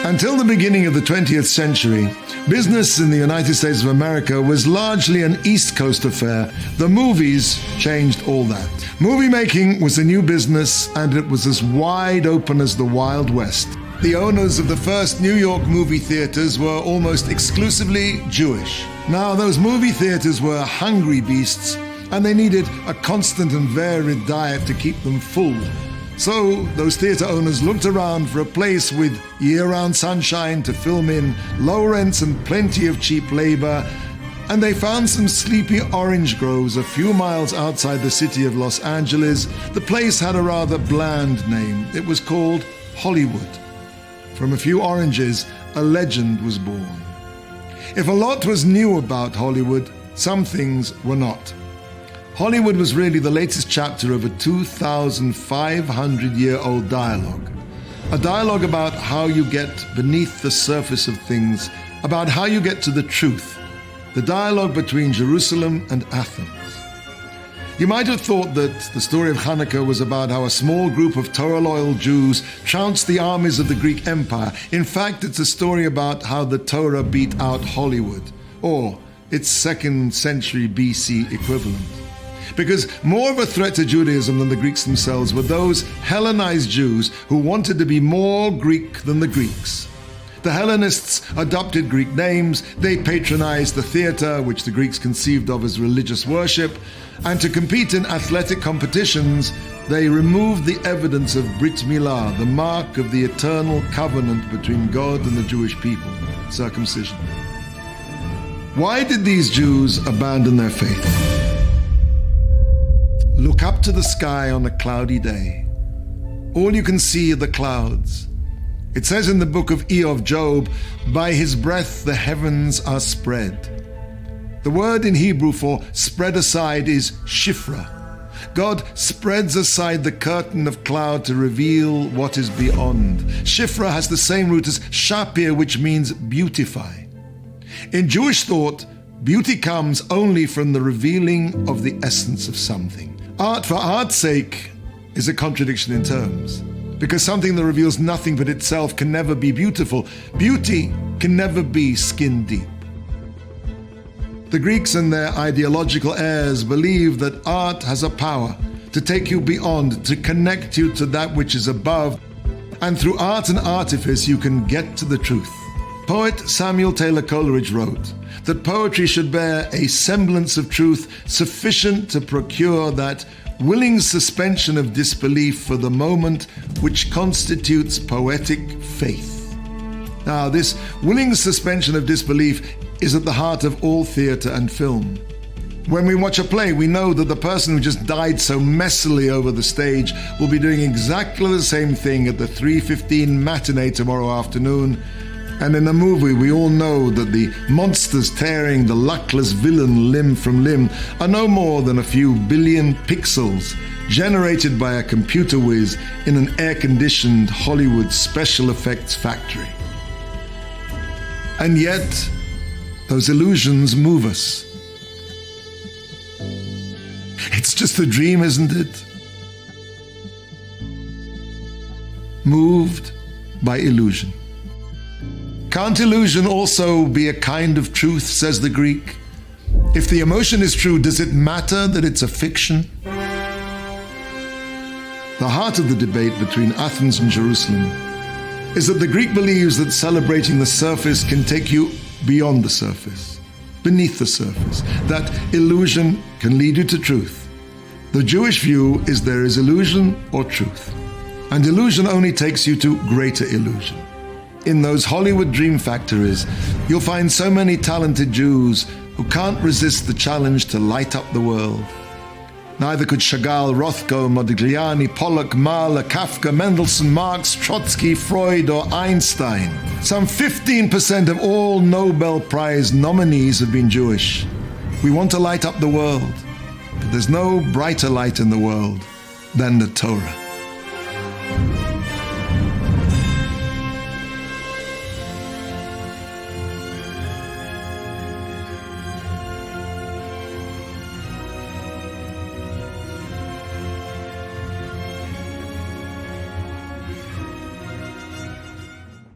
Until the beginning of the 20th century, business in the United States of America was largely an East Coast affair. The movies changed all that. Movie making was a new business, and it was as wide open as the Wild West. The owners of the first New York movie theaters were almost exclusively Jewish. Now, those movie theaters were hungry beasts, and they needed a constant and varied diet to keep them full. So those theater owners looked around for a place with year-round sunshine to film in, low rents and plenty of cheap labor, and they found some sleepy orange groves a few miles outside the city of Los Angeles. The place had a rather bland name. It was called Hollywood. From a few oranges, a legend was born. If a lot was new about Hollywood, some things were not. Hollywood was really the latest chapter of a 2,500-year-old dialogue. A dialogue about how you get beneath the surface of things, about how you get to the truth. The dialogue between Jerusalem and Athens. You might have thought that the story of Chanuka was about how a small group of Torah-loyal Jews trounced the armies of the Greek Empire. In fact, it's a story about how the Torah beat out Hollywood, or its 2nd century BC equivalent. Because more of a threat to Judaism than the Greeks themselves were those Hellenized Jews who wanted to be more Greek than the Greeks. The Hellenists adopted Greek names, they patronized the theater, which the Greeks conceived of as religious worship, and to compete in athletic competitions, they removed the evidence of Brit Milah, the mark of the eternal covenant between God and the Jewish people, circumcision. Why did these Jews abandon their faith? Look up to the sky on a cloudy day. All you can see are the clouds. It says in the book of Job, by his breath the heavens are spread. The word in Hebrew for spread aside is shifra. God spreads aside the curtain of cloud to reveal what is beyond. Shifra has the same root as shapir, which means beautify. In Jewish thought, beauty comes only from the revealing of the essence of something. Art for art's sake is a contradiction in terms, because something that reveals nothing but itself can never be beautiful. Beauty can never be skin deep. The Greeks and their ideological heirs believe that art has a power to take you beyond, to connect you to that which is above, and through art and artifice you can get to the truth. Poet Samuel Taylor Coleridge wrote that poetry should bear a semblance of truth sufficient to procure that willing suspension of disbelief for the moment which constitutes poetic faith. Now, this willing suspension of disbelief is at the heart of all theater and film. When we watch a play, we know that the person who just died so messily over the stage will be doing exactly the same thing at the 3:15 matinee tomorrow afternoon. And in the movie, we all know that the monsters tearing the luckless villain limb from limb are no more than a few billion pixels generated by a computer whiz in an air-conditioned Hollywood special effects factory. And yet, those illusions move us. It's just a dream, isn't it? Moved by illusion. Can't illusion also be a kind of truth, says the Greek? If the emotion is true, does it matter that it's a fiction? The heart of the debate between Athens and Jerusalem is that the Greek believes that celebrating the surface can take you beyond the surface, beneath the surface. That illusion can lead you to truth. The Jewish view is there is illusion or truth, and illusion only takes you to greater illusion. In those Hollywood dream factories, you'll find so many talented Jews who can't resist the challenge to light up the world. Neither could Chagall, Rothko, Modigliani, Pollock, Mahler, Kafka, Mendelssohn, Marx, Trotsky, Freud, or Einstein. Some 15% of all Nobel Prize nominees have been Jewish. We want to light up the world, but there's no brighter light in the world than the Torah.